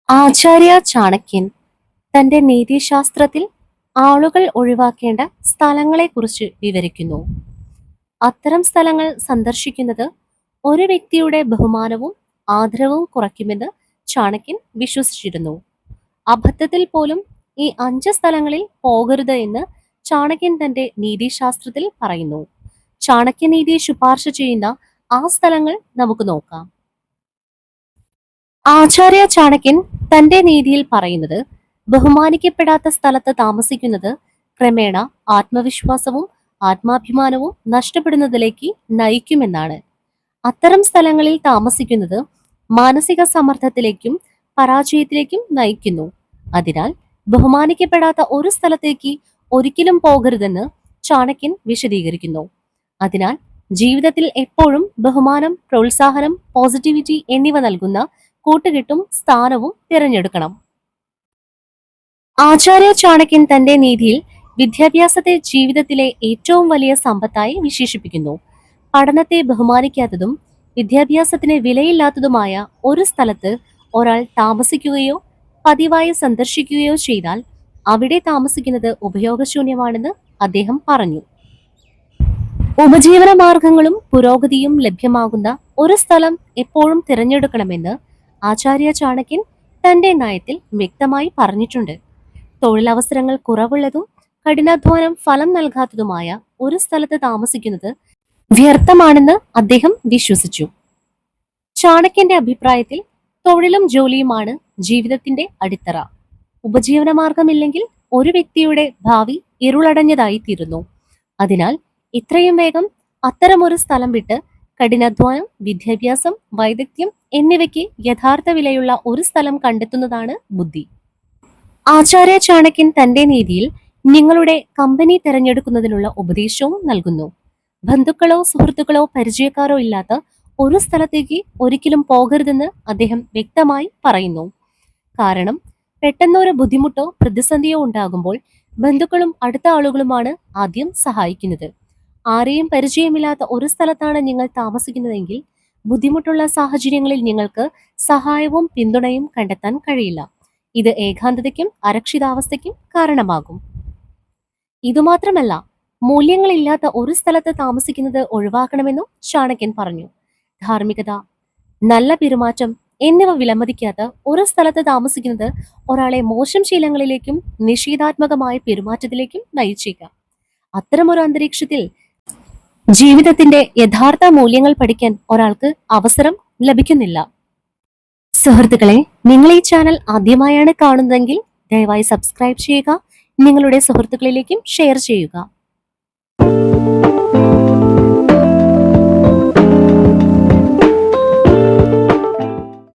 ആചാര്യ ചാണക്യൻ തന്റെ നീതിശാസ്ത്രത്തിൽ ആളുകൾ ഒഴിവാക്കേണ്ട സ്ഥലങ്ങളെക്കുറിച്ച് വിവരിക്കുന്നു. അത്തരം സ്ഥലങ്ങൾ സന്ദർശിക്കുന്നത് ഒരു വ്യക്തിയുടെ ബഹുമാനവും ആദരവും കുറയ്ക്കുമെന്ന് ചാണക്യൻ വിശ്വസിച്ചിരുന്നു. അബദ്ധത്തിൽ പോലും ഈ 5 സ്ഥലങ്ങളിൽ പോകരുത് എന്ന് ചാണക്യൻ തന്റെ നീതിശാസ്ത്രത്തിൽ പറയുന്നു. ചാണക്യനീതി ശുപാർശ ചെയ്യുന്ന ആ സ്ഥലങ്ങൾ നമുക്ക് നോക്കാം. ആചാര്യ ചാണക്യൻ തന്റെ നീതിയിൽ പറയുന്നത് ബഹുമാനിക്കപ്പെടാത്ത സ്ഥലത്ത് താമസിക്കുന്നത് ക്രമേണ ആത്മവിശ്വാസവും ആത്മാഭിമാനവും നഷ്ടപ്പെടുന്നതിലേക്ക് നയിക്കുമെന്നാണ്. അത്തരം സ്ഥലങ്ങളിൽ താമസിക്കുന്നത് മാനസിക സമ്മർദ്ദത്തിലേക്കും പരാജയത്തിലേക്കും നയിക്കുന്നു. അതിനാൽ ബഹുമാനിക്കപ്പെടാത്ത ഒരു സ്ഥലത്തേക്ക് ഒരിക്കലും പോകരുതെന്ന് ചാണക്യൻ വിശദീകരിക്കുന്നു. അതിനാൽ ജീവിതത്തിൽ എപ്പോഴും ബഹുമാനം, പ്രോത്സാഹനം, പോസിറ്റിവിറ്റി എന്നിവ നൽകുന്ന കൂട്ടുകെട്ടും സ്ഥാനവും തിരഞ്ഞെടുക്കണം. ആചാര്യ ചാണക്യൻ തന്റെ നീതിയിൽ വിദ്യാഭ്യാസത്തെ ജീവിതത്തിലെ ഏറ്റവും വലിയ സമ്പത്തായി വിശേഷിപ്പിക്കുന്നു. പഠനത്തെ ബഹുമാനിക്കാത്തതും വിദ്യാഭ്യാസത്തിന് വിലയില്ലാത്തതുമായ ഒരു സ്ഥലത്ത് ഒരാൾ താമസിക്കുകയോ പതിവായി സന്ദർശിക്കുകയോ ചെയ്താൽ അവിടെ താമസിക്കുന്നത് ഉപയോഗശൂന്യമാണെന്ന് അദ്ദേഹം പറഞ്ഞു. ഉപജീവന മാർഗങ്ങളും പുരോഗതിയും ലഭ്യമാകുന്ന ഒരു സ്ഥലം എപ്പോഴും തിരഞ്ഞെടുക്കണമെന്ന് ആചാര്യ ചാണക്യൻ തന്റെ നയത്തിൽ വ്യക്തമായി പറഞ്ഞിട്ടുണ്ട്. തൊഴിലവസരങ്ങൾ കുറവുള്ളതും കഠിനാധ്വാനം ഫലം നൽകാത്തതുമായ ഒരു സ്ഥലത്ത് താമസിക്കുന്നത് വ്യർത്ഥമാണെന്ന് അദ്ദേഹം വിശ്വസിച്ചു. ചാണക്യന്റെ അഭിപ്രായത്തിൽ തൊഴിലും ജോലിയുമാണ് ജീവിതത്തിന്റെ അടിത്തറ. ഉപജീവനമാർഗമില്ലെങ്കിൽ ഒരു വ്യക്തിയുടെ ഭാവി ഇരുളടഞ്ഞതായി തീരുന്നു. അതിനാൽ ഇത്രയും വേഗം അത്തരമൊരു സ്ഥലം വിട്ട് കഠിനാധ്വാനം, വിദ്യാഭ്യാസം, വൈദഗ്ധ്യം എന്നിവയ്ക്ക് യഥാർത്ഥ വിലയുള്ള ഒരു സ്ഥലം കണ്ടെത്തുന്നതാണ് ബുദ്ധി. ആചാര്യ ചാണക്യൻ തന്റെ നീതിയിൽ നിങ്ങളുടെ കമ്പനി തിരഞ്ഞെടുക്കുന്നതിനുള്ള ഉപദേശവും നൽകുന്നു. ബന്ധുക്കളോ സുഹൃത്തുക്കളോ പരിചയക്കാരോ ഇല്ലാത്ത ഒരു സ്ഥലത്തേക്ക് ഒരിക്കലും പോകരുതെന്ന് അദ്ദേഹം വ്യക്തമായി പറയുന്നു. കാരണം പെട്ടെന്നൊരു ബുദ്ധിമുട്ടോ പ്രതിസന്ധിയോ ഉണ്ടാകുമ്പോൾ ബന്ധുക്കളും അടുത്ത ആളുകളുമാണ് ആദ്യം സഹായിക്കുന്നത്. ആരെയും പരിചയമില്ലാത്ത ഒരു സ്ഥലത്താണ് നിങ്ങൾ താമസിക്കുന്നതെങ്കിൽ ബുദ്ധിമുട്ടുള്ള സാഹചര്യങ്ങളിൽ നിങ്ങൾക്ക് സഹായവും പിന്തുണയും കണ്ടെത്താൻ കഴിയില്ല. ഇത് ഏകാന്തതയ്ക്കും അരക്ഷിതാവസ്ഥയ്ക്കും കാരണമാകും. ഇതുമാത്രമല്ല, മൂല്യങ്ങളില്ലാത്ത ഒരു സ്ഥലത്ത് താമസിക്കുന്നത് ഒഴിവാക്കണമെന്നും ചാണക്യൻ പറഞ്ഞു. ധാർമ്മികത, നല്ല പെരുമാറ്റം എന്നിവ വിലമതിക്കാത്ത ഒരു സ്ഥലത്ത് താമസിക്കുന്നത് ഒരാളെ മോശം ശീലങ്ങളിലേക്കും നിഷേധാത്മകമായ പെരുമാറ്റത്തിലേക്കും നയിച്ചേക്കാം. അത്തരമൊരു അന്തരീക്ഷത്തിൽ ജീവിതത്തിന്റെ യഥാർത്ഥ മൂല്യങ്ങൾ പഠിക്കാൻ ഒരാൾക്ക് അവസരം ലഭിക്കുന്നില്ല. സുഹൃത്തുക്കളെ, നിങ്ങൾ ഈ ചാനൽ ആദ്യമായാണ് കാണുന്നതെങ്കിൽ ദയവായി സബ്സ്ക്രൈബ് ചെയ്യുക, നിങ്ങളുടെ സുഹൃത്തുക്കളിലേക്കും ഷെയർ ചെയ്യുക.